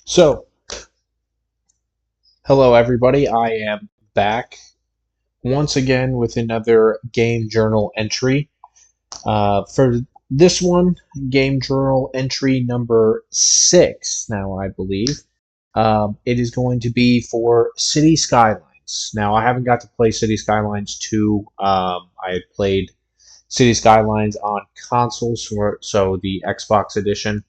So, hello everybody. I am back once again with another game journal entry. For this one, game journal entry number 6, now I believe. It is going to be for City Skylines. Now, I haven't got to play City Skylines 2. I had played City Skylines on consoles, so the Xbox edition.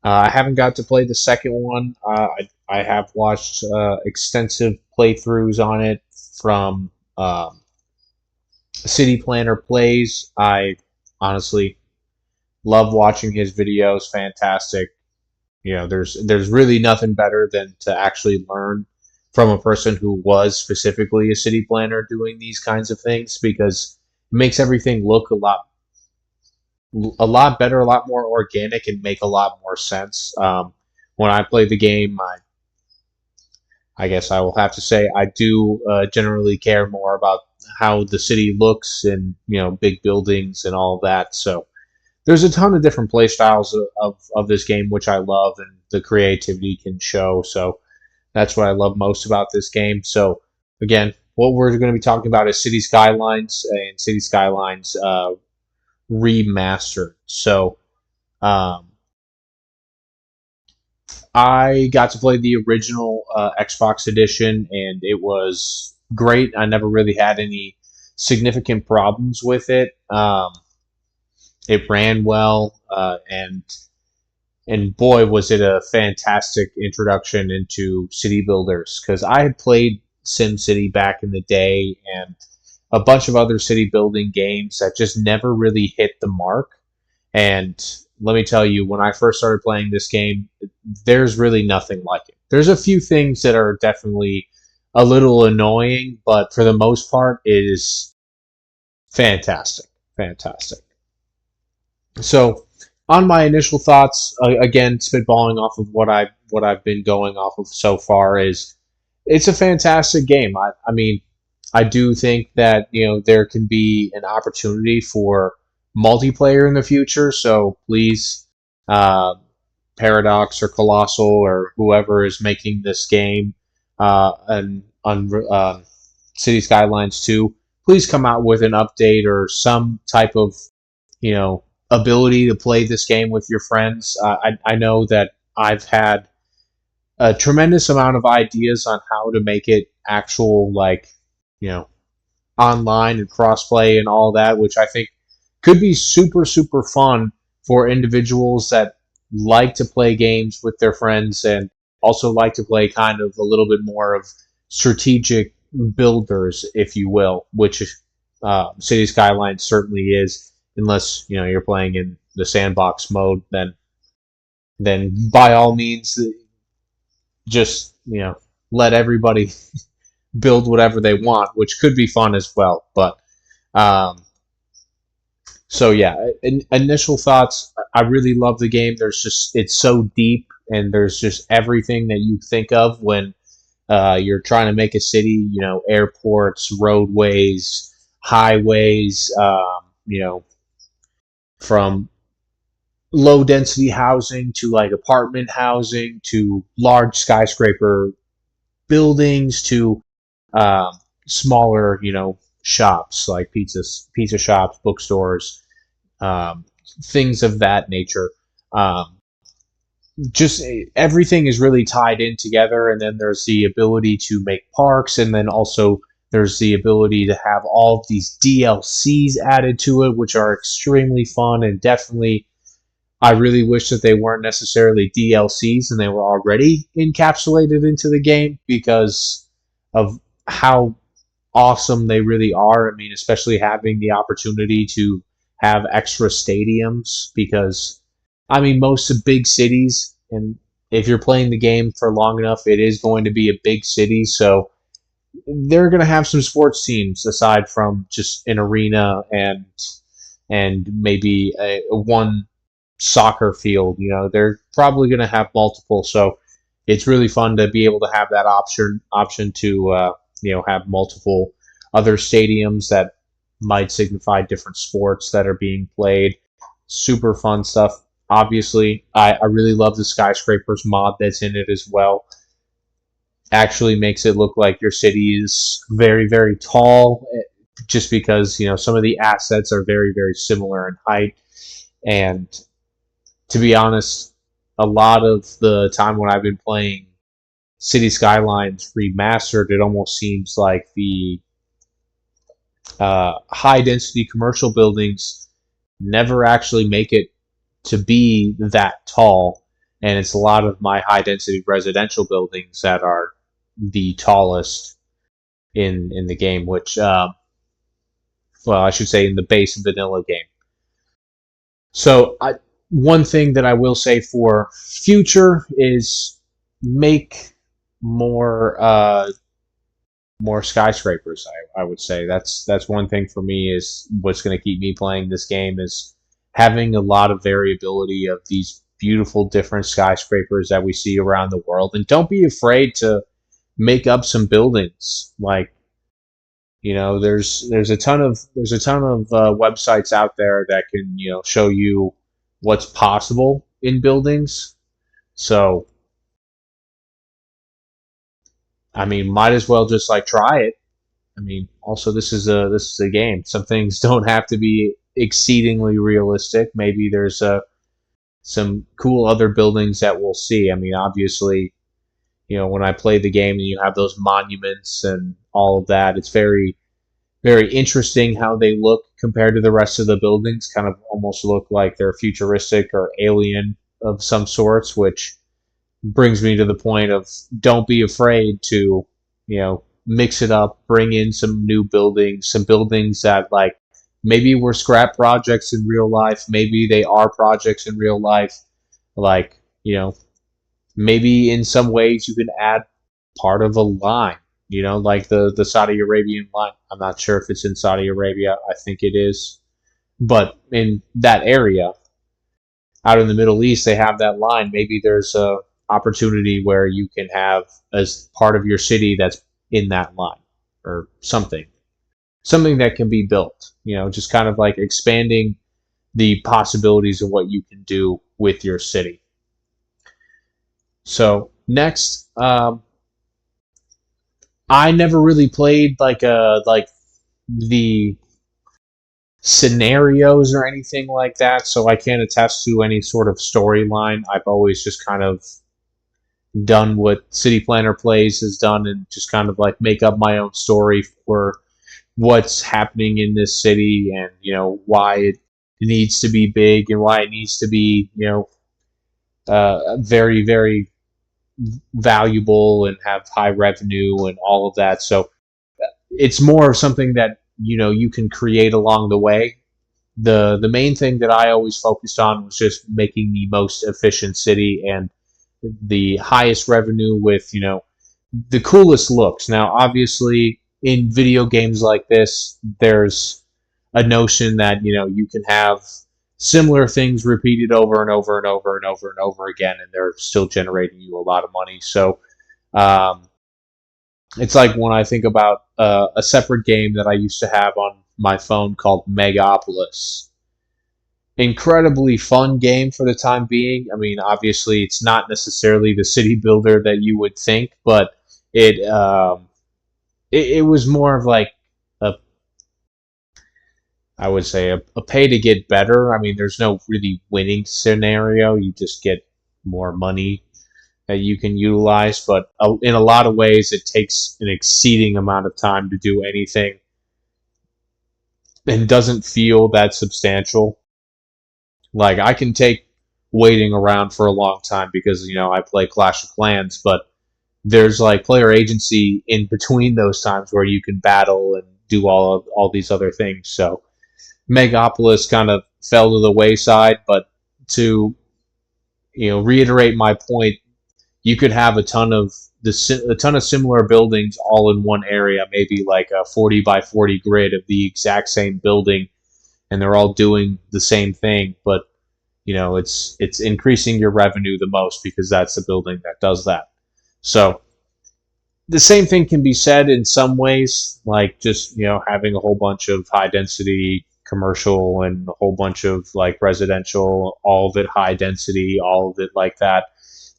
I haven't got to play the second one. I have watched extensive playthroughs on it from City Planner Plays. I honestly love watching his videos. Fantastic. There's really nothing better than to actually learn from a person who was specifically a city planner doing these kinds of things because it makes everything look a lot better, a lot more organic, and make a lot more sense. When I play the game, I guess I will have to say I do generally care more about how the city looks and big buildings and all of that. So there's a ton of different play styles of this game, which I love, and the creativity can show. So that's what I love most about this game. So again, what we're going to be talking about is City Skylines and City Skylines remastered. So um, I got to play the original Xbox edition, and it was great. I never really had any significant problems with it. It ran well, and boy, was it a fantastic introduction into city builders. Because I had played SimCity back in the day, and a bunch of other city building games that just never really hit the mark. And let me tell you, when I first started playing this game, there's really nothing like it. There's a few things that are definitely a little annoying, but for the most part, it is fantastic. Fantastic. So, on my initial thoughts, again, spitballing off of what I've been going off of so far is it's a fantastic game. I mean, I do think that there can be an opportunity for multiplayer in the future. So please, uh, Paradox or Colossal or whoever is making this game and on City Skylines 2, please come out with an update or some type of ability to play this game with your friends. I know that I've had a tremendous amount of ideas on how to make it actual, like, you know online and crossplay and all that, which I think could be super, super fun for individuals that like to play games with their friends and also like to play kind of a little bit more of strategic builders, if you will, which City Skylines certainly is. Unless you're playing in the sandbox mode, then by all means, just let everybody build whatever they want, which could be fun as well. But um, so yeah, initial thoughts. I really love the game. It's so deep, and there's just everything that you think of when you're trying to make a city. Airports, roadways, highways. From low density housing to like apartment housing to large skyscraper buildings to um, smaller, shops like pizza shops, bookstores, um, things of that nature. Um, just everything is really tied in together, and then there's the ability to make parks, and then also there's the ability to have all of these DLCs added to it, which are extremely fun and definitely. I really wish that they weren't necessarily DLCs and they were already encapsulated into the game because of how awesome they really are. I mean, especially having the opportunity to have extra stadiums because, I mean, most of big cities, and if you're playing the game for long enough, it is going to be a big city. So they're going to have some sports teams aside from just an arena and maybe a one soccer field. They're probably going to have multiple. So it's really fun to be able to have that option to have multiple other stadiums that might signify different sports that are being played. Super fun stuff. Obviously, I really love the skyscrapers mod that's in it as well. Actually makes it look like your city is very, very tall, just because some of the assets are very, very similar in height. And to be honest, a lot of the time when I've been playing City Skylines remastered, it almost seems like the high density commercial buildings never actually make it to be that tall. And it's a lot of my high density residential buildings that are the tallest in the game, which, well, I should say in the base vanilla game. So, one thing that I will say for future is make more more skyscrapers. I would say that's one thing for me is what's going to keep me playing this game is having a lot of variability of these beautiful different skyscrapers that we see around the world, and don't be afraid to make up some buildings. Like, there's a ton of websites out there that can show you what's possible in buildings. So I mean, might as well just like try it. I mean, also this is a game. Some things don't have to be exceedingly realistic. Maybe there's some cool other buildings that we'll see. I mean, obviously, when I play the game and you have those monuments and all of that, it's very, very interesting how they look compared to the rest of the buildings. Kind of almost look like they're futuristic or alien of some sorts, which brings me to the point of don't be afraid to, mix it up, bring in some new buildings, some buildings that like maybe were scrap projects in real life, maybe they are projects in real life. Like, maybe in some ways you can add part of a line, like the Saudi Arabian line. I'm not sure if it's in Saudi Arabia. I think it is. But in that area, out in the Middle East, they have that line. Maybe there's a opportunity where you can have as part of your city that's in that line or something that can be built. Just kind of like expanding the possibilities of what you can do with your city. So next, I never really played like the scenarios or anything like that, so I can't attest to any sort of storyline. I've always just kind of done what City Planner Plays has done and just kind of like make up my own story for what's happening in this city and why it needs to be big and why it needs to be very, very valuable and have high revenue and all of that. So it's more of something that you can create along the way. The main thing that I always focused on was just making the most efficient city and the highest revenue with the coolest looks. Now, obviously, in video games like this, there's a notion that you can have similar things repeated over and over and over and over and over again, and they're still generating you a lot of money. So um, it's like when I think about a separate game that I used to have on my phone called Megapolis. Incredibly fun game for the time being. I mean, obviously, it's not necessarily the city builder that you would think, but it was more of like a I would say a pay to get better. I mean, there's no really winning scenario. You just get more money that you can utilize, but in a lot of ways, it takes an exceeding amount of time to do anything and doesn't feel that substantial. Like, I can take waiting around for a long time because, I play Clash of Clans, but there's like player agency in between those times where you can battle and do all these other things. So Megapolis kind of fell to the wayside, but to reiterate my point, you could have a ton of similar buildings all in one area, maybe like a 40 by 40 grid of the exact same building, and they're all doing the same thing, but it's increasing your revenue the most because that's the building that does that. So the same thing can be said in some ways, like just having a whole bunch of high density commercial and a whole bunch of like residential, all of it high density, all of it like that,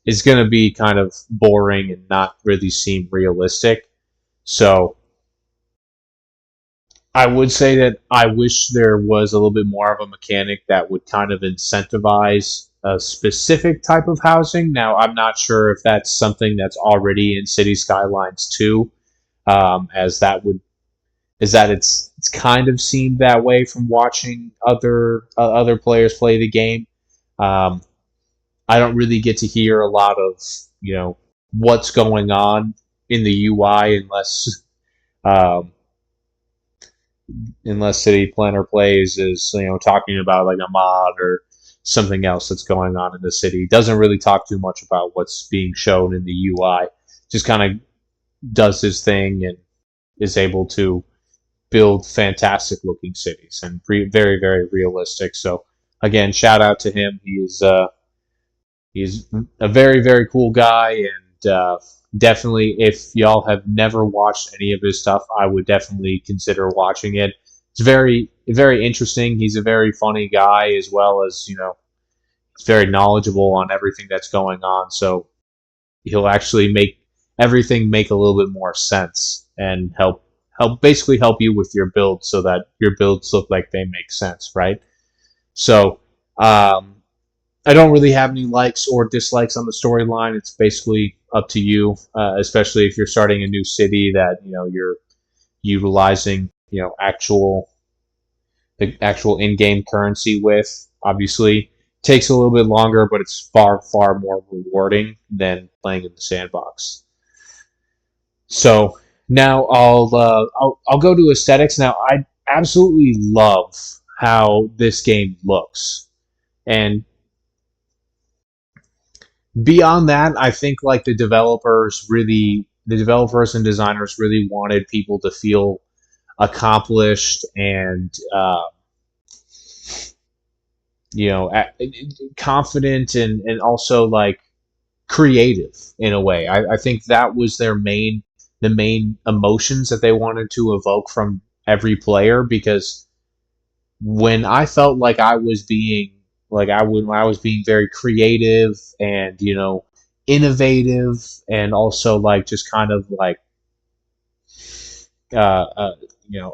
is going to be kind of boring and not really seem realistic. So I would say that I wish there was a little bit more of a mechanic that would kind of incentivize a specific type of housing. Now, I'm not sure if that's something that's already in City Skylines too, as that would is that it's kind of seemed that way from watching other players play the game. Um, I don't really get to hear a lot of what's going on in the UI um, unless City Planner Plays is talking about like a mod or something else that's going on in the city. Doesn't really talk too much about what's being shown in the UI. Just kind of does his thing and is able to build fantastic looking cities and very very realistic. So again, shout out to him. He's a very very cool guy, and definitely if y'all have never watched any of his stuff, I would definitely consider watching it. It's very very interesting. He's a very funny guy, as well as he's very knowledgeable on everything that's going on. So he'll actually make everything make a little bit more sense and basically help you with your build so that your builds look like they make sense, right? So I don't really have any likes or dislikes on the storyline. It's basically up to you, especially if you're starting a new city that you're utilizing the actual in-game currency with. Obviously, takes a little bit longer, but it's far far more rewarding than playing in the sandbox. So now I'll go to aesthetics. Now I absolutely love how this game looks, and beyond that, I think like the developers and designers really wanted people to feel accomplished and confident and also like creative in a way. I think that was the main emotions that they wanted to evoke from every player, because when I felt like I was being when I was being very creative and innovative, and also like just kind of like uh, uh,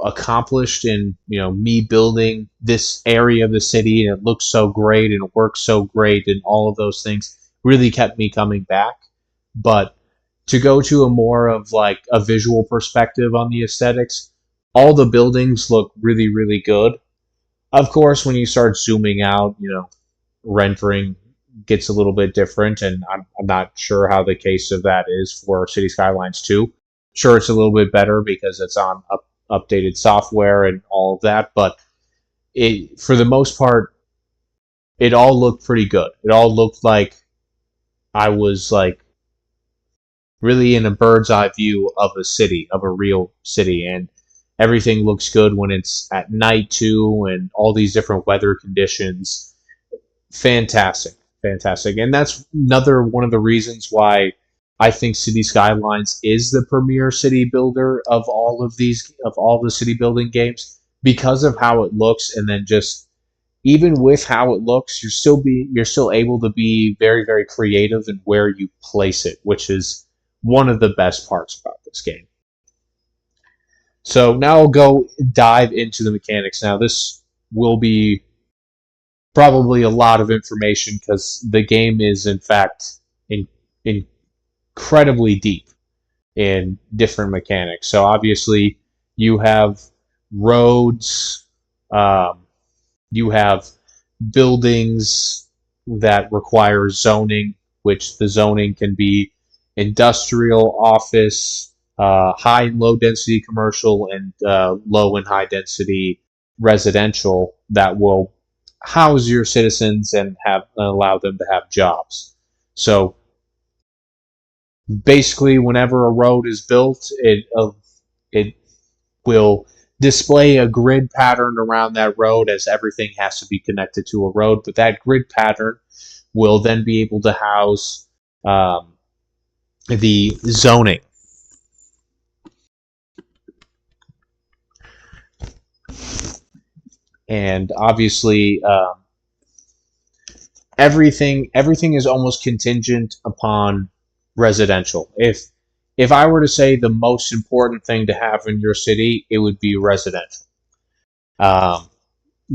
accomplished in me building this area of the city, and it looks so great and it works so great, and all of those things really kept me coming back. But to go to a more of like a visual perspective on the aesthetics, all the buildings look really really good. Of course, when you start zooming out, rendering gets a little bit different, and I'm not sure how the case of that is for City Skylines 2. Sure, it's a little bit better because it's on updated software and all of that, but for the most part, it all looked pretty good. It all looked like I was like really in a bird's eye view of a city, of a real city, and everything looks good when it's at night too, and all these different weather conditions. Fantastic, fantastic, and that's another one of the reasons why I think City Skylines is the premier city builder of all the city building games, because of how it looks, and then just even with how it looks, you're still able to be very very creative in where you place it, which is one of the best parts about this game. So now I'll go dive into the mechanics. Now this will be probably a lot of information because the game is in fact incredibly deep in different mechanics. So obviously you have roads, um, you have buildings that require zoning, which the zoning can be industrial, office, high and low density commercial, and low and high density residential that will house your citizens and have allow them to have jobs. So basically, whenever a road is built, it will display a grid pattern around that road, as everything has to be connected to a road. But that grid pattern will then be able to house the zoning. and obviously everything is almost contingent upon residential. If I were to say the most important thing to have in your city, it would be residential. Um,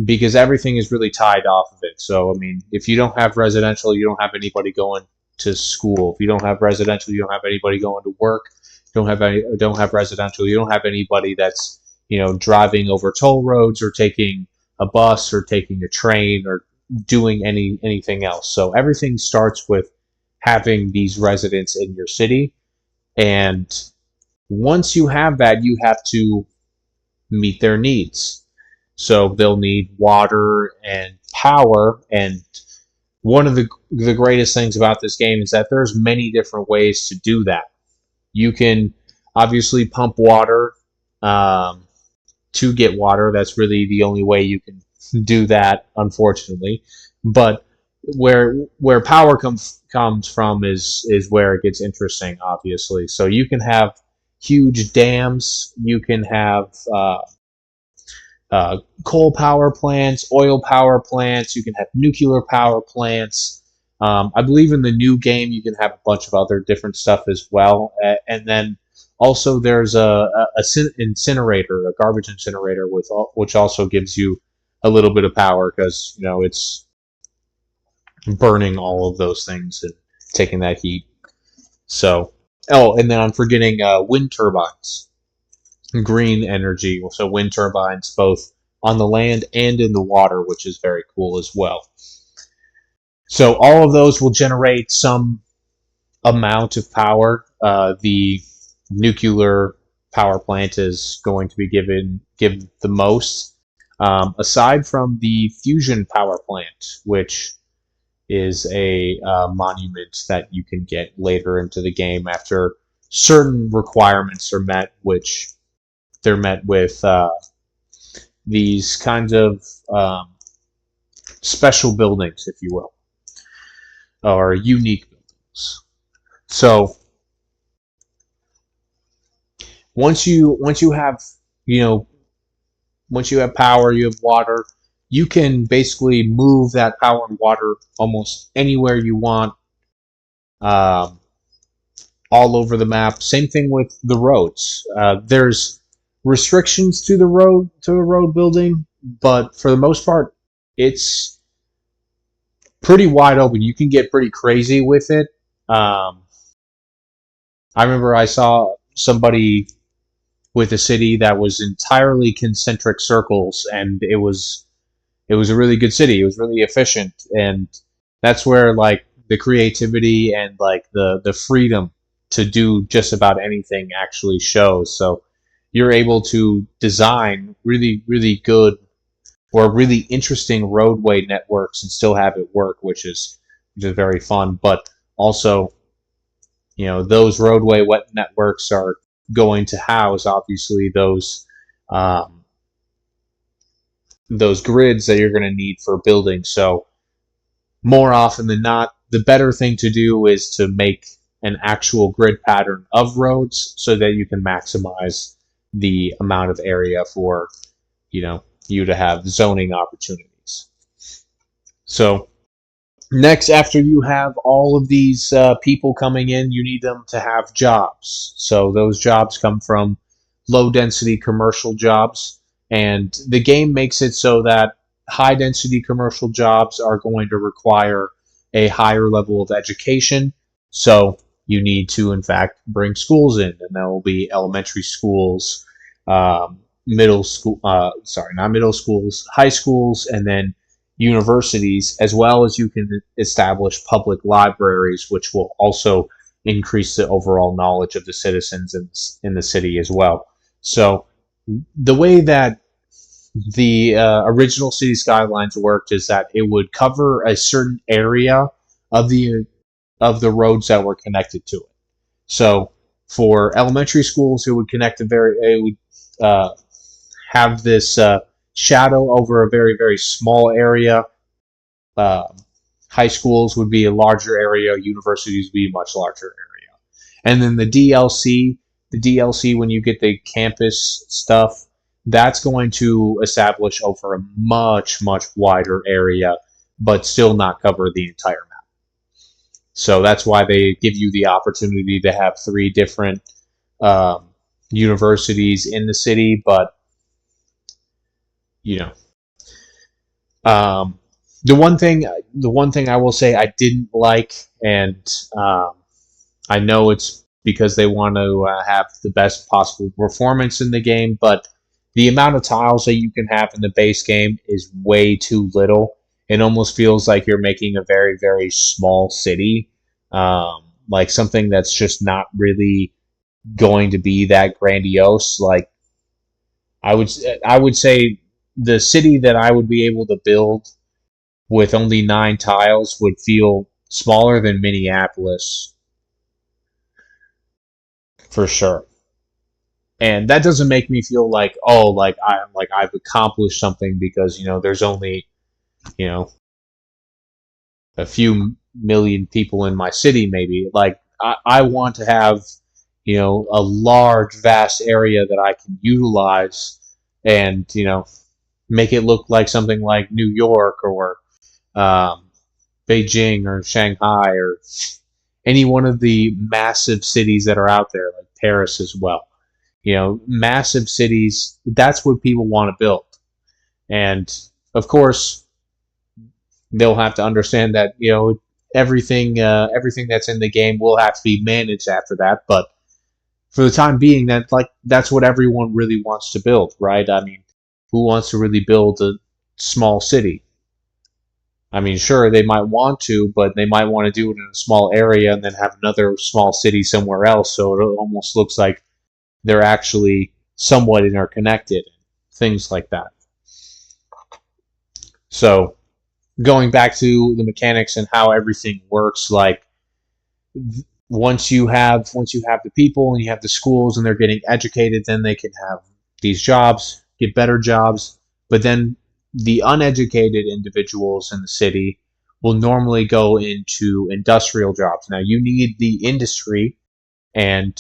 because everything is really tied off of it. So, I mean, if you don't have residential, you don't have anybody going to school. If you don't have residential, you don't have anybody going to work. Don't have residential, you don't have anybody that's driving over toll roads or taking a bus or taking a train or doing anything else. So everything starts with having these residents in your city, and once you have that, you have to meet their needs. So they'll need water and power. And one of the greatest things about this game is that there's many different ways to do that. You can obviously pump water um, to get water. That's really the only way you can do that, unfortunately. But where power comes from is where it gets interesting, obviously. So you can have huge dams. You can have coal power plants, oil power plants. You can have nuclear power plants. I believe in the new game you can have a bunch of other different stuff as well. And then also there's a incinerator, a garbage incinerator, which also gives you a little bit of power because it's burning all of those things and taking that heat. So, oh, and then I'm forgetting wind turbines, green energy. So wind turbines both on the land and in the water, which is very cool as well. So all of those will generate some amount of power. The nuclear power plant is going to be give the most, aside from the fusion power plant, which is a monument that you can get later into the game after certain requirements are met, which they're met with these kinds of special buildings, if you will, or unique buildings. So once you have you know once you have power, you have water, you can basically move that power and water almost anywhere you want, um, all over the map. Same thing with the roads. There's restrictions to the road building, but for the most part, it's pretty wide open. You can get pretty crazy with it. Um, I remember I saw somebody with a city that was entirely concentric circles, and it was a really good city. It was really efficient, and that's where like the creativity and like the freedom to do just about anything actually shows. So you're able to design really good or really interesting roadway networks and still have it work, which is very fun. But also, those roadway wet networks are going to house obviously um, those grids that you're going to need for building. So more often than not, the better thing to do is to make an actual grid pattern of roads so that you can maximize the amount of area for you to have zoning opportunities. So next, after you have all of these people coming in, you need them to have jobs. So those jobs come from low density commercial jobs, and the game makes it so that high density commercial jobs are going to require a higher level of education. So you need to, in fact, bring schools in, and there will be elementary schools, middle school, sorry, not middle schools, high schools, and then universities, as well as you can establish public libraries, which will also increase the overall knowledge of the citizens in the city as well. So the way that the original City Skylines worked is that it would cover a certain area of the roads that were connected to it. So for elementary schools, it would have this shadow over a very very small area. Uh, High schools would be a larger area. Universities would be a much larger area. And then the DLC when you get the campus stuff, That's going to establish over a much, much wider area, but still not cover the entire map. So that's why they give you the opportunity to have three different um, universities in the city. But you know, um, the one thing I will say I didn't like, and um, I know it's because they want to have the best possible performance in the game, but the amount of tiles that you can have in the base game is way too little. It almost feels like you're making a very, very small city, like something that's just not really going to be that grandiose. Like I would, I would say the city that I would be able to build with only 9 tiles would feel smaller than Minneapolis for sure. And that doesn't make me feel like, oh, like I've accomplished something because there's only you know a few million people in my city. Maybe like I want to have a large vast area that I can utilize and make it look like something like New York or um, Beijing or Shanghai or any one of the massive cities that are out there, like Paris as well. Massive cities, that's what people want to build. And of course, they'll have to understand that, everything that's in the game will have to be managed after that. But for the time being, that's what everyone really wants to build, right? I mean, who wants to really build a small city? I mean, sure, they might want to, but they might want to do it in a small area and then have another small city somewhere else, so it almost looks like they're actually somewhat interconnected, things like that. So going back to the mechanics and how everything works, like once you have the people and you have the schools and they're getting educated, then they can have these jobs, get better jobs. But then the uneducated individuals in the city will normally go into industrial jobs. Now you need the industry, and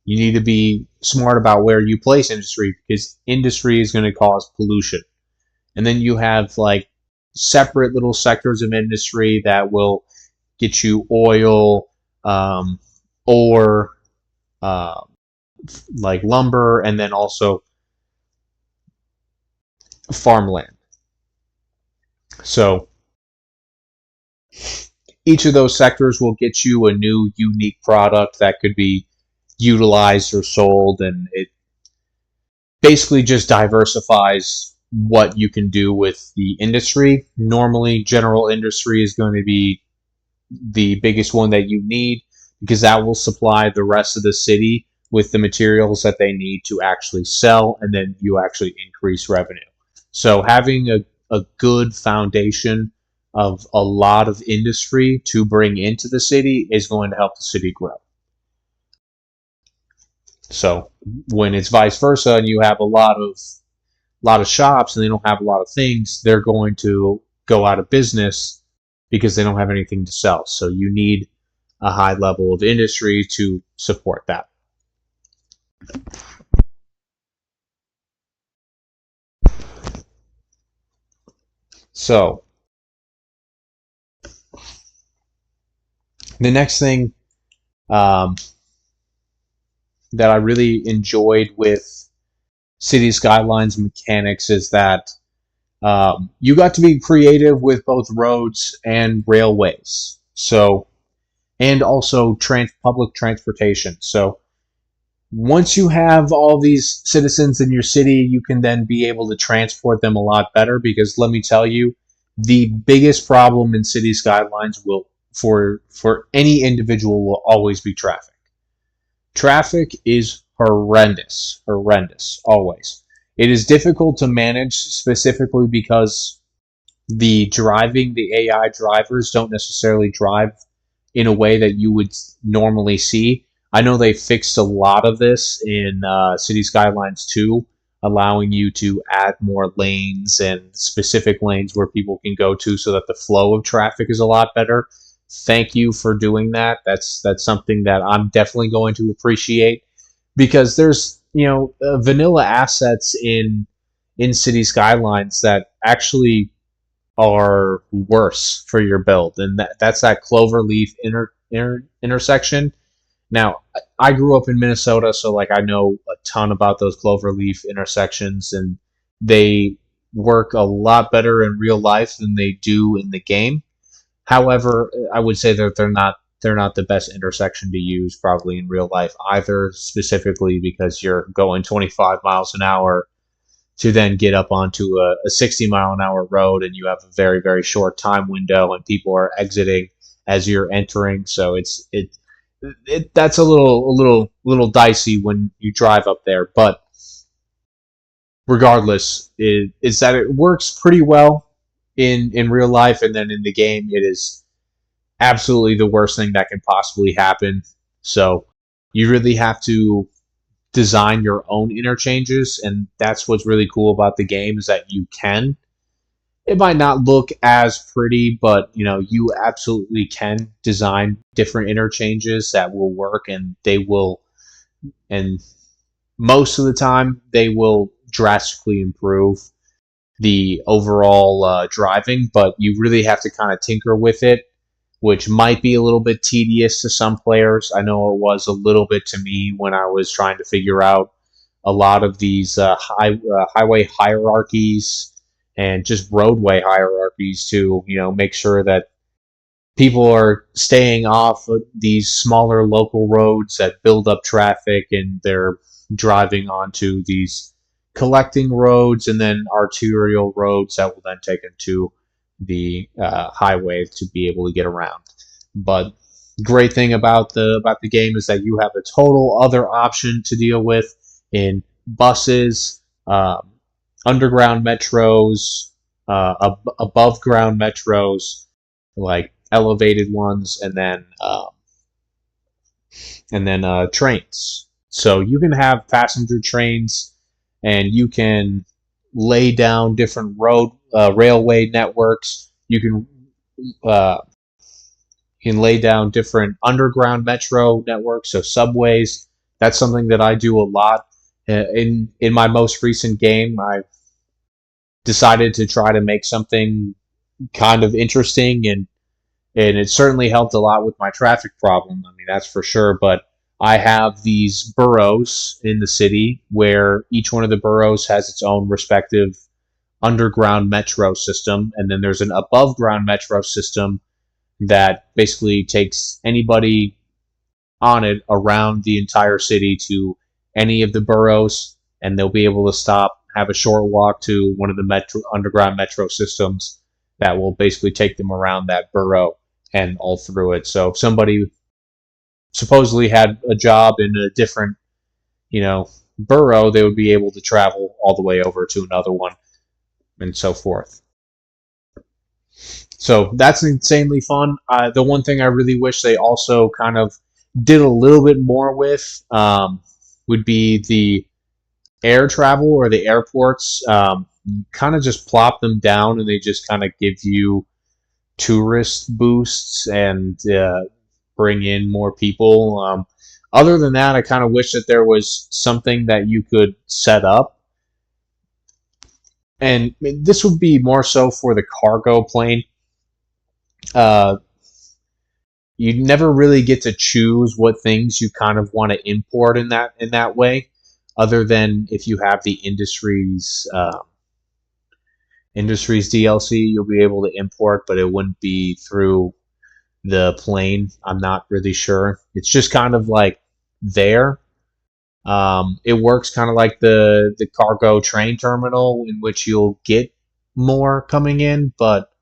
you need to be smart about where you place industry, because industry is going to cause pollution. And then you have like separate little sectors of industry that will get you oil, um, ore, uh, like lumber, and then also farmland. So each of those sectors will get you a new unique product that could be utilized or sold, and it basically just diversifies what you can do with the industry. Normally, general industry is going to be the biggest one that you need, because that will supply the rest of the city with the materials that they need to actually sell, and then you actually increase revenue. So having a good foundation of a lot of industry to bring into the city is going to help the city grow. So when it's vice versa and you have a lot of shops and they don't have a lot of things, they're going to go out of business because they don't have anything to sell. So you need a high level of industry to support that. So the next thing um, that I really enjoyed with City Skylines mechanics is that you got to be creative with both roads and railways. So, and also public transportation. So once you have all these citizens in your city, you can then be able to transport them a lot better, because let me tell you, the biggest problem in City Skylines will for any individual will always be traffic. Traffic is horrendous, always. It is difficult to manage, specifically because the AI drivers don't necessarily drive in a way that you would normally see. I know they fixed a lot of this in City Skylines 2, allowing you to add more lanes and specific lanes where people can go to so that the flow of traffic is a lot better. Thank you for doing that. That's something that I'm definitely going to appreciate, because vanilla assets in City Skylines that actually are worse for your build, and that's that Cloverleaf intersection. Now, I grew up in Minnesota, so like I know a ton about those Cloverleaf intersections, and they work a lot better in real life than they do in the game. However, I would say that they're not the best intersection to use probably in real life either, specifically because you're going 25 miles an hour to then get up onto a 60-mile-an-hour road, and you have a very, very short time window, and people are exiting as you're entering. So that's a little dicey when you drive up there. But regardless, is that it works pretty well in real life, and then in the game, it is absolutely the worst thing that can possibly happen. So you really have to design your own interchanges, and that's what's really cool about the game is that you can. It might not look as pretty, but you absolutely can design different interchanges that will work, and they will, and most of the time they will drastically improve the overall driving, but you really have to kind of tinker with it, which might be a little bit tedious to some players. I know it was a little bit to me when I was trying to figure out a lot of these highway hierarchies and just roadway hierarchies to make sure that people are staying off of these smaller local roads that build up traffic, and they're driving onto these collecting roads and then arterial roads that will then take them to the highway to be able to get around. But great thing about the game is that you have a total other option to deal with in buses, underground metros, above ground metros, like elevated ones, and then trains. So you can have passenger trains, and you can lay down different railway networks. Uh, you can lay down different underground metro networks, so subways. That's something that I do a lot. In my most recent game, I decided to try to make something kind of interesting, and it certainly helped a lot with my traffic problem. I mean, that's for sure. But I have these boroughs in the city where each one of the boroughs has its own respective underground metro system, and then there's an above ground metro system that basically takes anybody on it around the entire city to any of the boroughs, and they'll be able to stop, have a short walk to one of the underground metro systems that will basically take them around that borough and all through it. So if somebody supposedly had a job in a different, borough, they would be able to travel all the way over to another one and so forth. So that's insanely fun. The one thing I really wish they also kind of did a little bit more with would be the air travel or the airports. Kind of just plop them down, and they just kind of give you tourist boosts and bring in more people. Other than that, I kind of wish that there was something that you could set up, and this would be more so for the cargo plane. Uh, you never really get to choose what things you kind of want to import in that way, other than if you have the industries DLC, you'll be able to import, but it wouldn't be through the plane. I'm not really sure. It's just kind of like there. It works kind of like the cargo train terminal, in which you'll get more coming in, but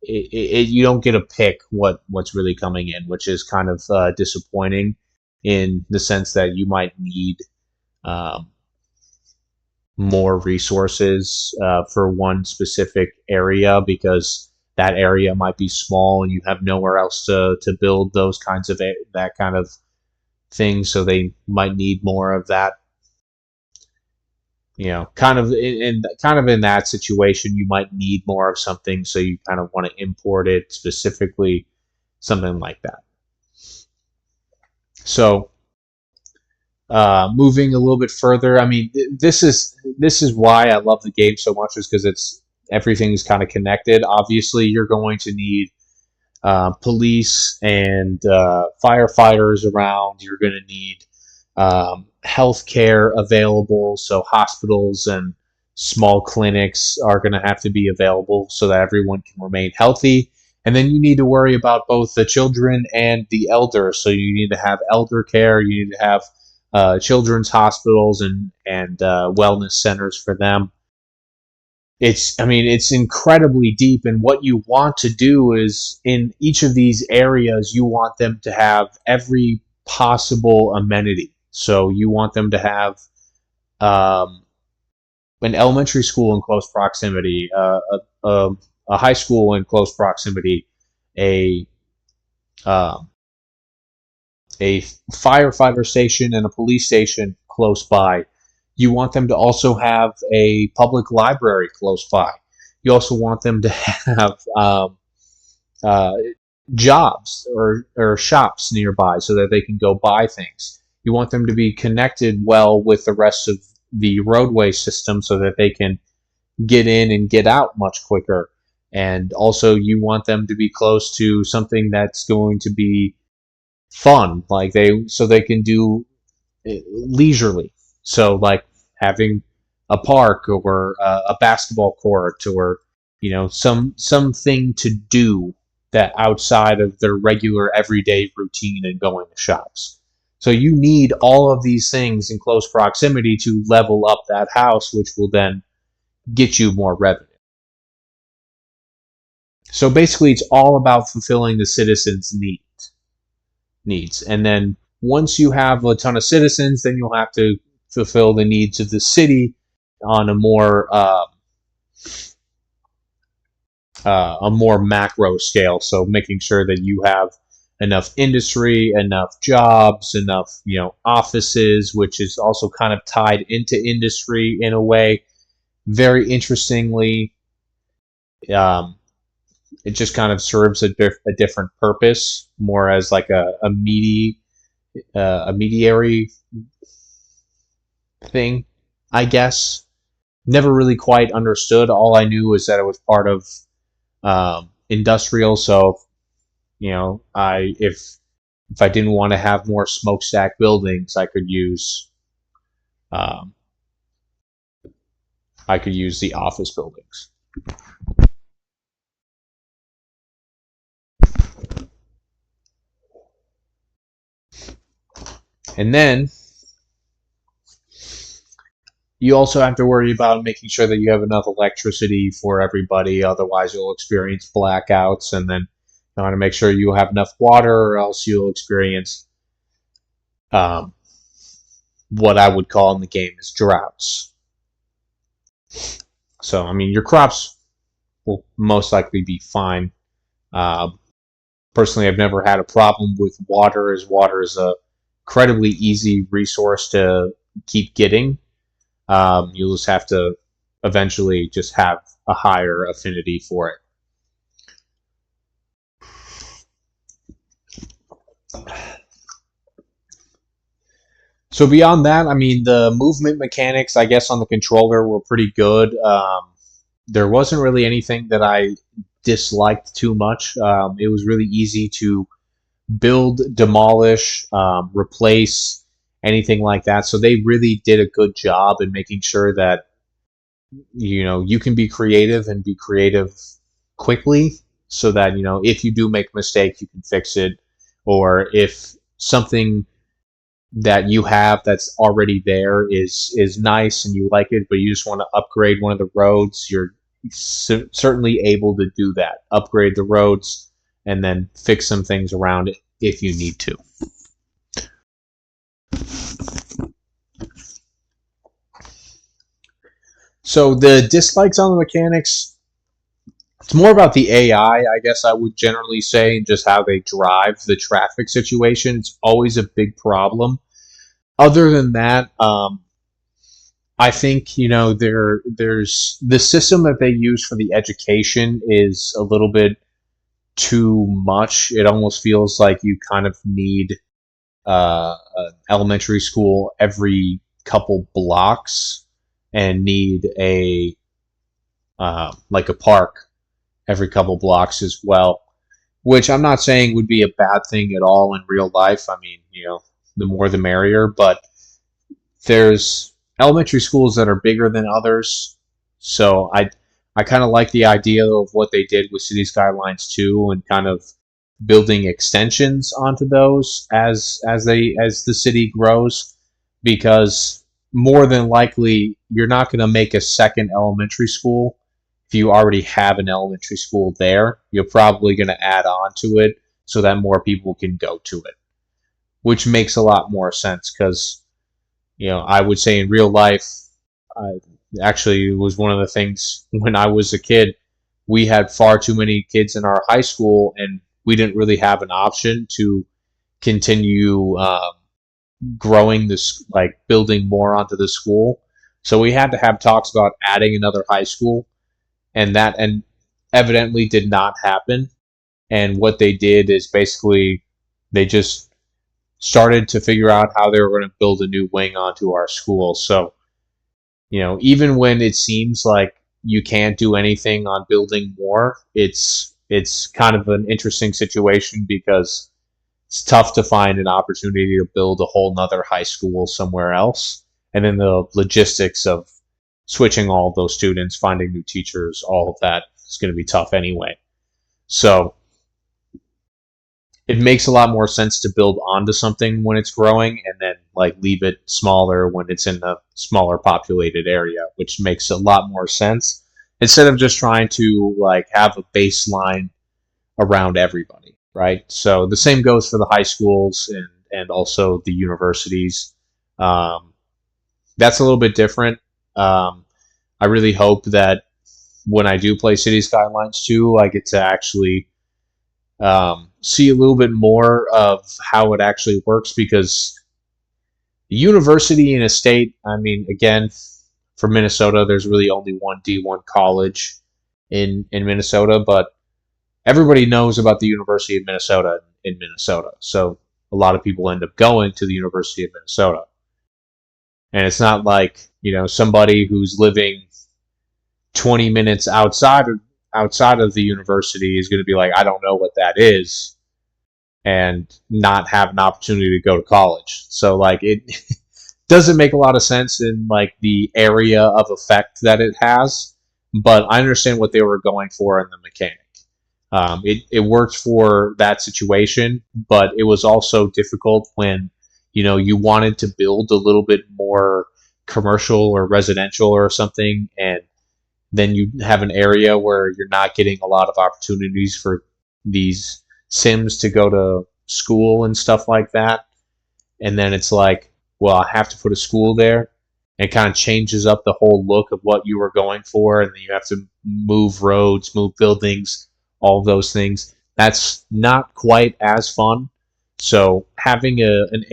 you don't get to pick what's really coming in, which is kind of disappointing in the sense that you might need um, more resources for one specific area, because that area might be small and you have nowhere else to build those kinds of that kind of thing. So they might need more of that. Kind of in that situation, you might need more of something, so you kind of want to import it specifically, something like that. So Moving a little bit further, I mean, this is why I love the game so much, is because it's everything's kind of connected. Obviously, you're going to need police and firefighters around. You're going to need health care available, so hospitals and small clinics are going to have to be available so that everyone can remain healthy. And then you need to worry about both the children and the elders. So you need to have elder care. You need to have children's hospitals and wellness centers for them. I mean, it's incredibly deep, and what you want to do is, in each of these areas, you want them to have every possible amenity. So you want them to have um, an elementary school in close proximity, a high school in close proximity, a um, a firefighter station and a police station close by. You want them to also have a public library close by. You also want them to have uh, jobs or shops nearby so that they can go buy things. You want them to be connected well with the rest of the roadway system so that they can get in and get out much quicker. And also, you want them to be close to something that's going to be fun, like they can do leisurely. So like having a park or a basketball court or something to do that outside of their regular everyday routine and going to shops. So you need all of these things in close proximity to level up that house, which will then get you more revenue. So basically, it's all about fulfilling the citizens' needs. And then once you have a ton of citizens, then you'll have to fulfill the needs of the city on a more macro scale. So making sure that you have enough industry, enough jobs, enough offices, which is also kind of tied into industry in a way. Very interestingly, um, it just kind of serves a different purpose, more as like a mediary thing, I guess. Never really quite understood. All I knew was that it was part of industrial. So I if I didn't want to have more smokestack buildings, um, I could use the office buildings. And then you also have to worry about making sure that you have enough electricity for everybody. Otherwise, you'll experience blackouts. And then you want to make sure you have enough water, or else you'll experience um, what I would call in the game is droughts. So, I mean, your crops will most likely be fine. Uh, Personally, I've never had a problem with water, as water is a incredibly easy resource to keep getting. You'll just have to eventually just have a higher affinity for it. So beyond that, I mean, the movement mechanics, I guess, on the controller were pretty good. There wasn't really anything that I disliked too much. It was really easy to build, demolish, replace, anything like that. So they really did a good job in making sure that you can be creative and be creative quickly, so that if you do make a mistake, you can fix it, or if something that you have that's already there is nice and you like it, but you just want to upgrade one of the roads, you're certainly able to do that. Upgrade the roads and then fix some things around it if you need to. So the dislikes on the mechanics, it's more about the AI, I guess I would generally say, and just how they drive the traffic situation. It's always a big problem. Other than that, I think there's the system that they use for the education is a little bit too much. It almost feels like you kind of need an elementary school every couple blocks and need a like a park every couple blocks as well, which I'm not saying would be a bad thing at all in real life. I mean, the more the merrier, but there's elementary schools that are bigger than others. So I kind of like the idea of what they did with City Skylines 2 and kind of building extensions onto those as the city grows, because more than likely you're not going to make a second elementary school if you already have an elementary school there. You're probably going to add on to it so that more people can go to it, which makes a lot more sense because I would say in real life, uh, actually, it was one of the things when I was a kid. We had far too many kids in our high school, and we didn't really have an option to continue growing this, like building more onto the school. So we had to have talks about adding another high school, and evidently did not happen. And what they did is basically they just started to figure out how they were going to build a new wing onto our school. So, even when it seems like you can't do anything on building more, it's kind of an interesting situation because it's tough to find an opportunity to build a whole nother high school somewhere else. And then the logistics of switching all of those students, finding new teachers, all of that is going to be tough anyway. So it makes a lot more sense to build onto something when it's growing and then like leave it smaller when it's in a smaller populated area, which makes a lot more sense instead of just trying to like have a baseline around everybody, right? So the same goes for the high schools and also the universities. Um, that's a little bit different. I really hope that when I do play City Skylines 2, I get to actually see a little bit more of how it actually works, because the university in a state, I mean, again, for Minnesota, there's really only one D1 college in Minnesota, but everybody knows about the University of Minnesota in Minnesota. So a lot of people end up going to the University of Minnesota. And it's not like, somebody who's living 20 minutes outside of the university is going to be like, I don't know what that is, and not have an opportunity to go to college. So like it doesn't make a lot of sense in like the area of effect that it has, but I understand what they were going for in the mechanic. It worked for that situation, but it was also difficult when you wanted to build a little bit more commercial or residential or something, and then you have an area where you're not getting a lot of opportunities for these Sims to go to school and stuff like that. And then it's like, well, I have to put a school there. And it kind of changes up the whole look of what you were going for. And then you have to move roads, move buildings, all of those things. That's not quite as fun. So having an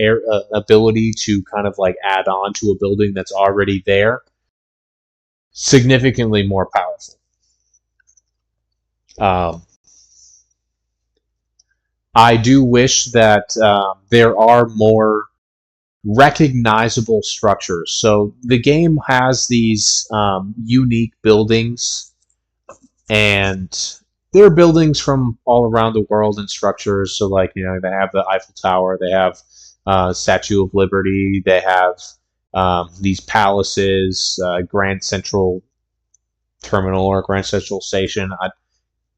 ability to kind of like add on to a building that's already there, significantly more powerful. Um, I do wish that there are more recognizable structures. So the game has these unique buildings, and they're buildings from all around the world and structures. So, like, they have the Eiffel Tower, they have Statue of Liberty, they have these palaces, Grand Central Terminal or Grand Central Station. I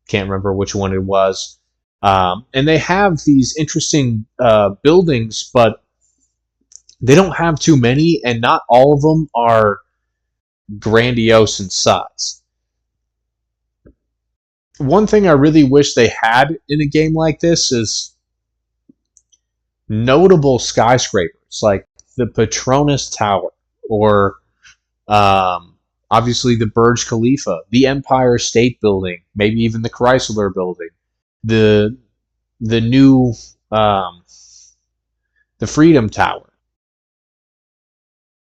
can't remember which one it was. And they have these interesting buildings, but they don't have too many, and not all of them are grandiose in size. One thing I really wish they had in a game like this is notable skyscrapers, like the Petronas Tower, or obviously the Burj Khalifa, the Empire State Building, maybe even the Chrysler Building, the new the Freedom Tower.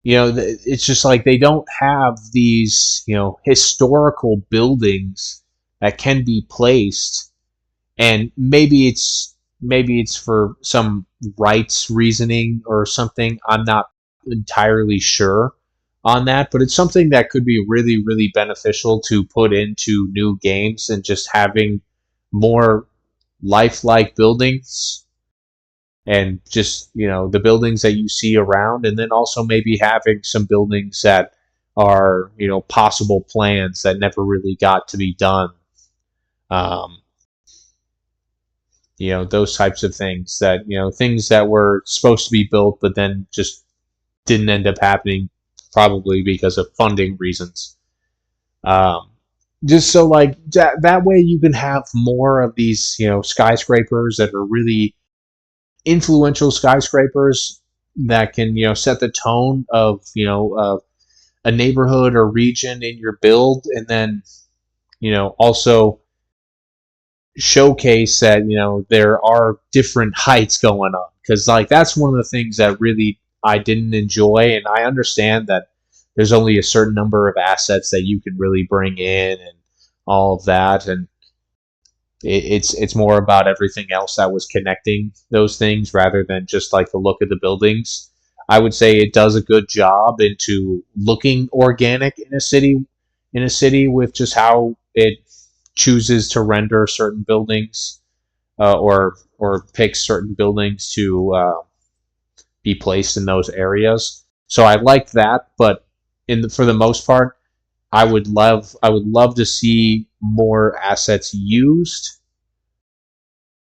It's just like they don't have these historical buildings that can be placed, and maybe it's maybe it's for some rights reasoning or something. I'm not entirely sure on that, but it's something that could be really, really beneficial to put into new games and just having more lifelike buildings and just, the buildings that you see around, and then also maybe having some buildings that are, possible plans that never really got to be done. Um, those types of things that, things that were supposed to be built but then just didn't end up happening, probably because of funding reasons. um, just so like that way you can have more of these, skyscrapers that are really influential skyscrapers that can, set the tone of, a neighborhood or region in your build, and then, also showcase that, there are different heights going on, because like that's one of the things that really I didn't enjoy. And I understand that there's only a certain number of assets that you can really bring in and all of that, and it's more about everything else that was connecting those things rather than just like the look of the buildings. I would say it does a good job into looking organic in a city with just how it chooses to render certain buildings, or picks certain buildings to be placed in those areas. So I like that, but for the most part, I would love to see more assets used.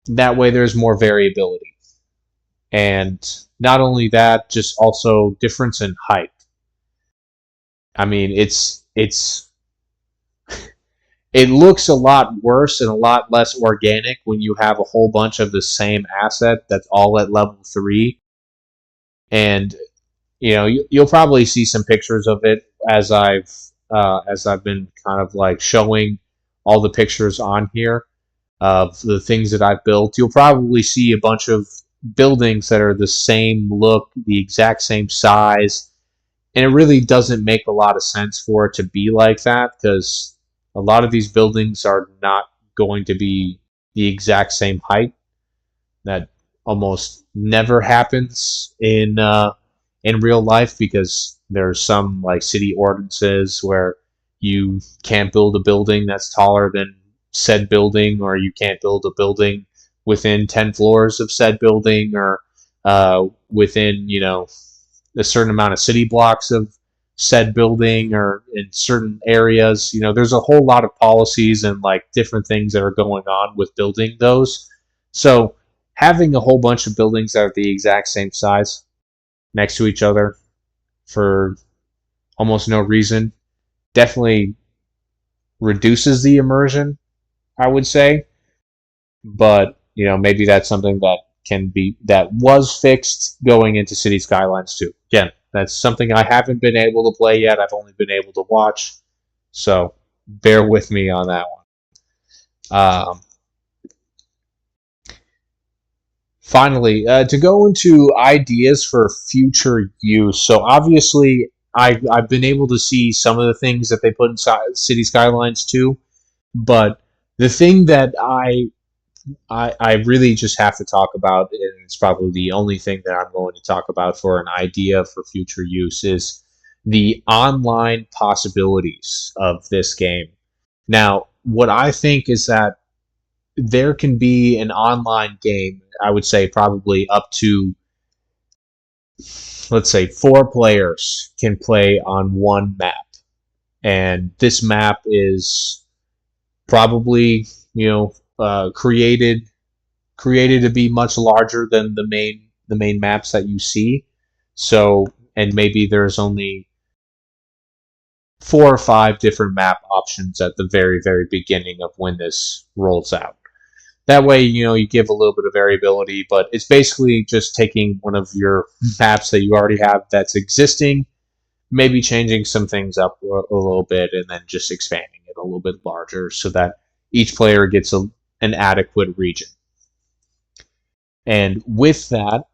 That way, there's more variability, and not only that, just also difference in height. I mean, it looks a lot worse and a lot less organic when you have a whole bunch of the same asset that's all at level 3. And you'll probably see some pictures of it as I've been kind of like showing all the pictures on here of the things that I've built. You'll probably see a bunch of buildings that are the same look, the exact same size, and it really doesn't make a lot of sense for it to be like that, because a lot of these buildings are not going to be the exact same height. That almost never happens in real life, because there's some like city ordinances where you can't build a building that's taller than said building, or you can't build a building within 10 floors of said building, or within, a certain amount of city blocks of said building, or in certain areas. There's a whole lot of policies and like different things that are going on with building those. So having a whole bunch of buildings that are the exact same size next to each other for almost no reason definitely reduces the immersion, I would say. But maybe that's something that was fixed going into City Skylines 2. Again, that's something I haven't been able to play yet. I've only been able to watch, so bear with me on that one. Finally, to go into ideas for future use. So obviously, I've been able to see some of the things that they put in City Skylines 2, but the thing that I really just have to talk about, and it's probably the only thing that I'm going to talk about for an idea for future use, is the online possibilities of this game. Now, what I think is that there can be an online game, I would say probably up to, let's say, 4 players can play on one map. And this map is probably, created to be much larger than the main maps that you see. So, and maybe there's only 4 or 5 different map options at the very, very beginning of when this rolls out. That way, you give a little bit of variability, but it's basically just taking one of your maps that you already have that's existing, maybe changing some things up a little bit, and then just expanding it a little bit larger so that each player gets an adequate region. And with that,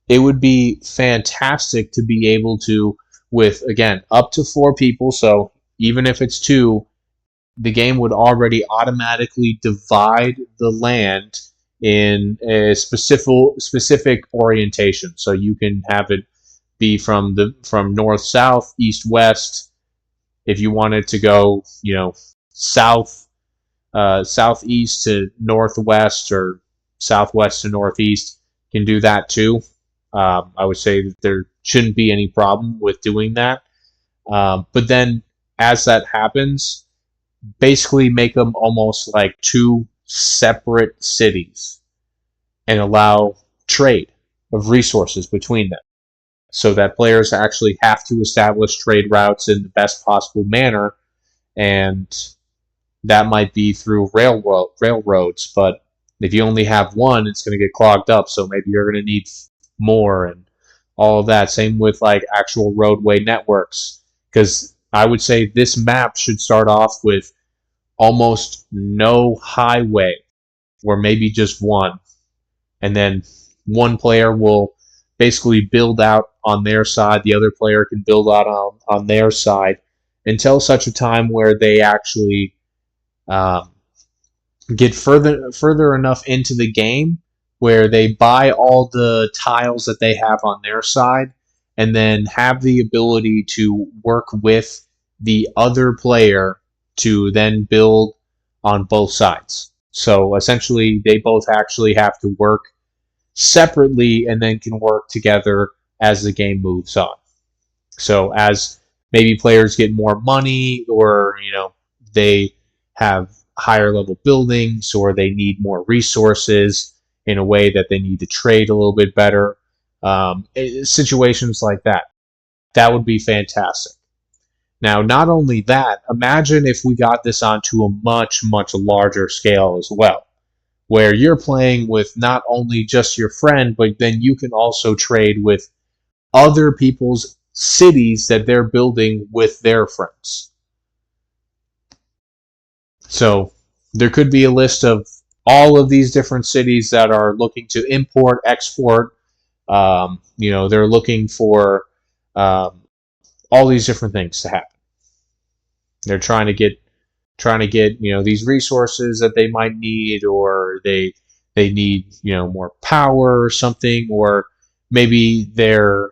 it would be fantastic to be able to, with, again, up to 4 people, so even if it's 2, the game would already automatically divide the land in a specific orientation. So you can have it be from north south, east west. If you wanted to go, south southeast to northwest or southwest to northeast, you can do that too. I would say that there shouldn't be any problem with doing that. But then as that happens, basically make them almost like two separate cities and allow trade of resources between them so that players actually have to establish trade routes in the best possible manner. And that might be through railroads, but if you only have one, it's going to get clogged up. So maybe you're going to need more and all of that. Same with like actual roadway networks, because I would say this map should start off with almost no highway, or maybe just one, and then one player will basically build out on their side. The other player can build out on their side until such a time where they actually um, get further enough into the game where they buy all the tiles that they have on their side and then have the ability to work with the other player to then build on both sides. So essentially, they both actually have to work separately and then can work together as the game moves on. So as maybe players get more money, or they have higher level buildings, or they need more resources in a way that they need to trade a little bit better, situations like that, that would be fantastic. Now, not only that, imagine if we got this onto a much, much larger scale as well, where you're playing with not only just your friend, but then you can also trade with other people's cities that they're building with their friends. So there could be a list of all of these different cities that are looking to import, export. They're looking for um, all these different things to happen. They're trying to get these resources that they might need, or they need more power or something, or maybe their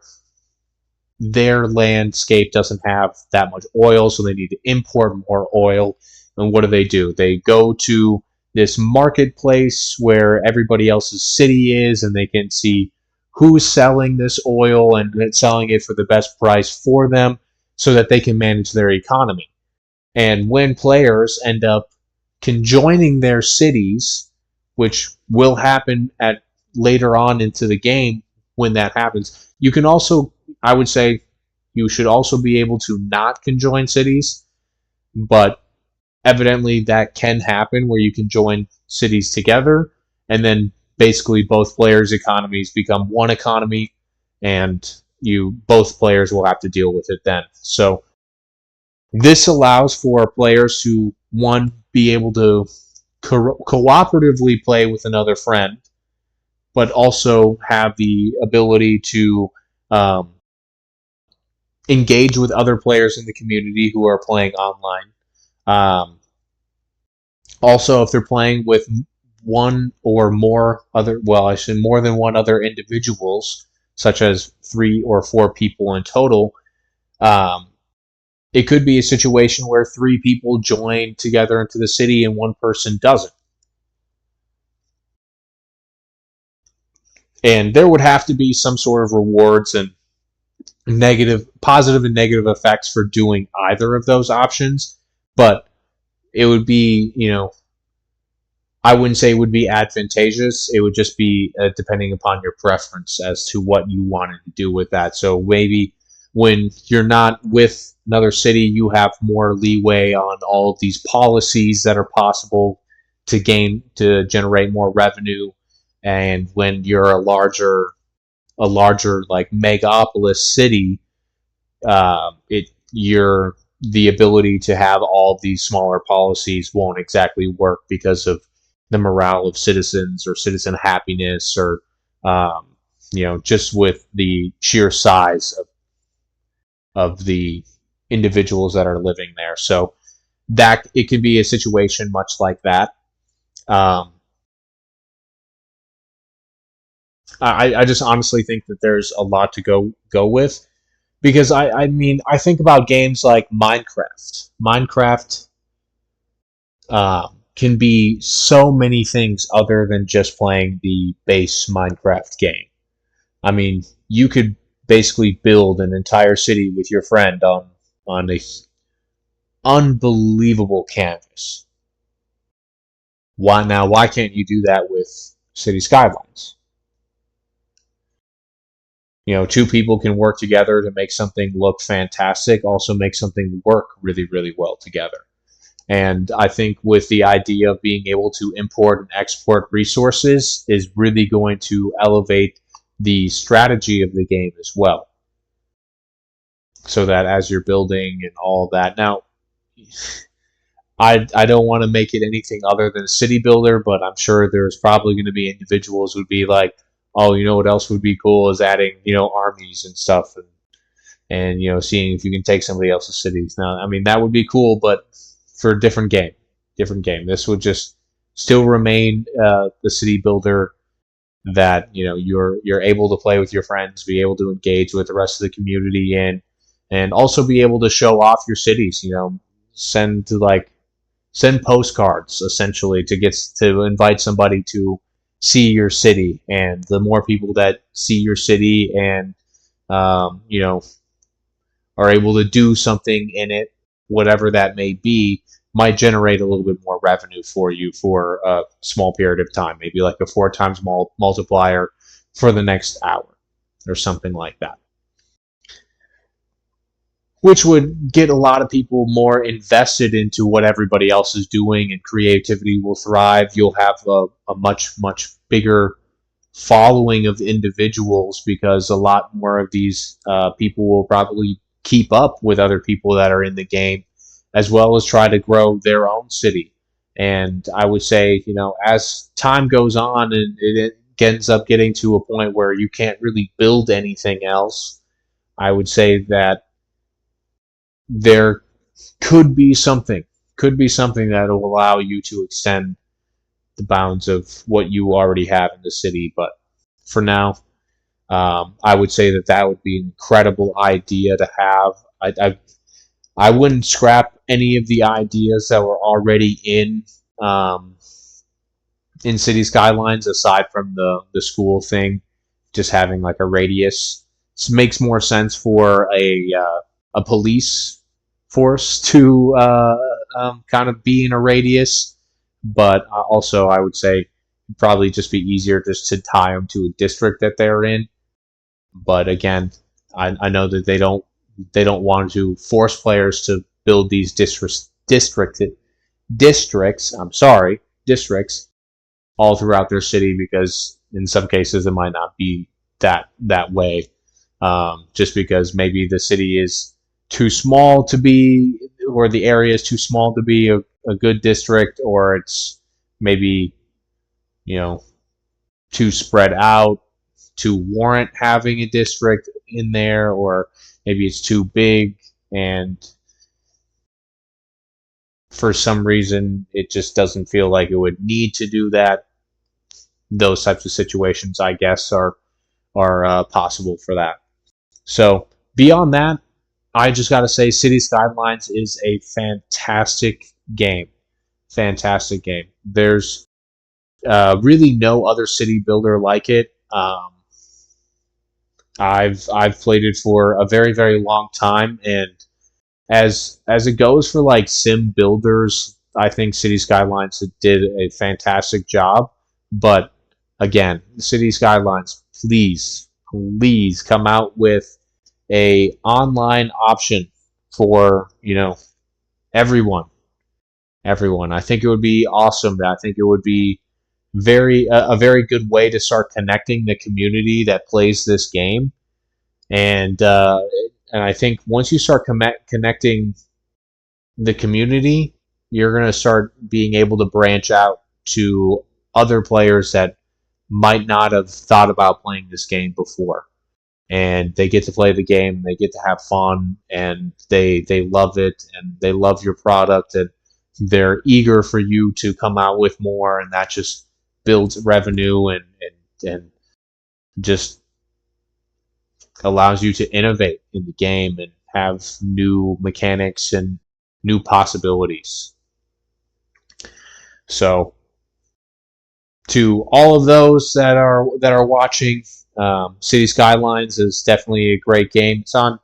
landscape doesn't have that much oil, so they need to import more oil. And what do? They go to this marketplace where everybody else's city is, and they can see who's selling this oil and selling it for the best price for them so that they can manage their economy. And when players end up conjoining their cities, which will happen at later on into the game, when that happens, you can also, I would say, you should also be able to not conjoin cities, but evidently that can happen where you can join cities together, and then basically both players' economies become one economy, and both players will have to deal with it then. So this allows for players to, one, be able to cooperatively play with another friend, but also have the ability to engage with other players in the community who are playing online. Also, if they're playing with one or more other, well, I should more than one other individuals, such as 3 or 4 people in total, um, it could be a situation where 3 people join together into the city and one person doesn't. And there would have to be some sort of rewards and positive and negative effects for doing either of those options. But it would be, I wouldn't say it would be advantageous. It would just be depending upon your preference as to what you wanted to do with that. So maybe when you're not with another city, you have more leeway on all of these policies that are possible to generate more revenue. And when you're a larger like megapolis city, the ability to have all of these smaller policies won't exactly work because of the morale of citizens or citizen happiness, or just with the sheer size of the individuals that are living there. So that it could be a situation much like that. Um, I just honestly think that there's a lot to go with because I mean I think about games like Minecraft. Minecraft can be so many things other than just playing the base Minecraft game. I mean, you could basically build an entire city with your friend on a unbelievable canvas. Why now? Why can't you do that with City Skylines? You know, two people can work together to make something look fantastic, also make something work really, really well together. And I think with the idea of being able to import and export resources is really going to elevate the strategy of the game as well. So that as you're building and all that. Now, I don't want to make it anything other than a city builder, but I'm sure there's probably going to be individuals who would be like, oh, you know what else would be cool is adding, armies and stuff and seeing if you can take somebody else's cities. Now, I mean that would be cool, but for a different game, different game. This would just still remain the city builder that you're able to play with your friends, be able to engage with the rest of the community in, and also be able to show off your cities. Send to like send postcards essentially to invite somebody to see your city, and the more people that see your city and are able to do something in it, whatever that may be, might generate a little bit more revenue for you for a small period of time, maybe like a four times multiplier for the next hour or something like that, which would get a lot of people more invested into what everybody else is doing, and creativity will thrive. You'll have a much, much bigger following of individuals because a lot more of these people will probably keep up with other people that are in the game, as well as try to grow their own city. And I would say, as time goes on and it ends up getting to a point where you can't really build anything else, I would say that there could be something that will allow you to extend the bounds of what you already have in the city. But for now, I would say that would be an incredible idea to have. I wouldn't scrap any of the ideas that were already um, in City Skylines aside from the school thing, just having like a radius. It makes more sense for a police force to kind of be in a radius, but also I would say it'd probably just be easier just to tie them to a district that they're in. But again, I know that they don't want to force players to build these districts. I'm sorry, districts all throughout their city because in some cases it might not be that way. Just because maybe the city is too small to be, or the area is too small to be a good district, or it's maybe you know too spread out to warrant having a district in there, or maybe it's too big and for some reason it just doesn't feel like it would need to do that. Those types of situations, I guess, are possible for that. So beyond that, I just got to say, City Skylines is a fantastic game. Fantastic game. There's really no other city builder like it. I've played it for a very very long time, and as it goes for like sim builders, I think City Skylines did a fantastic job. But again, City Skylines, please come out with a online option for everyone. Everyone, I think it would be awesome. I think it would be a very good way to start connecting the community that plays this game, and I think once you start connecting the community, you're going to start being able to branch out to other players that might not have thought about playing this game before. And they get to play the game, they get to have fun, and they love it, and they love your product, and they're eager for you to come out with more, and that just builds revenue and just allows you to innovate in the game and have new mechanics and new possibilities. So, to all of those that are watching, City Skylines is definitely a great game. It's on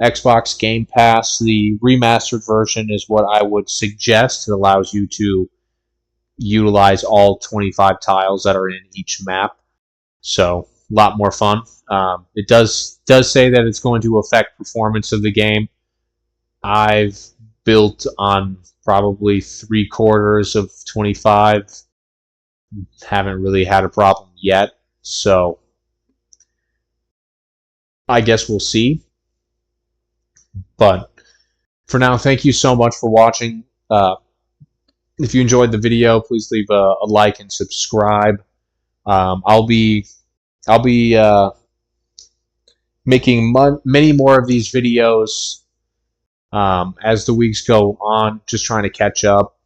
Xbox Game Pass. The remastered version is what I would suggest. It allows you to utilize all 25 tiles that are in each map. So a lot more fun. It does say that it's going to affect performance of the game. I've built on probably 3/4 of 25. Haven't really had a problem yet. So I guess we'll see. But for now, thank you so much for watching. If you enjoyed the video, please leave a like and subscribe. I'll be making many more of these videos as the weeks go on. Just trying to catch up.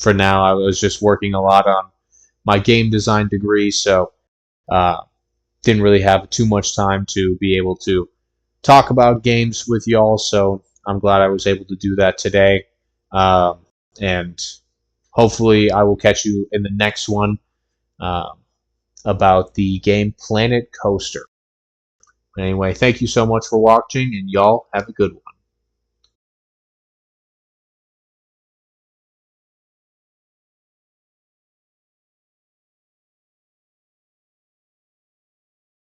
For now, I was just working a lot on my game design degree, so didn't really have too much time to be able to talk about games with y'all. So I'm glad I was able to do that today. And hopefully I will catch you in the next one about the game Planet Coaster. Anyway, thank you so much for watching, and y'all have a good one.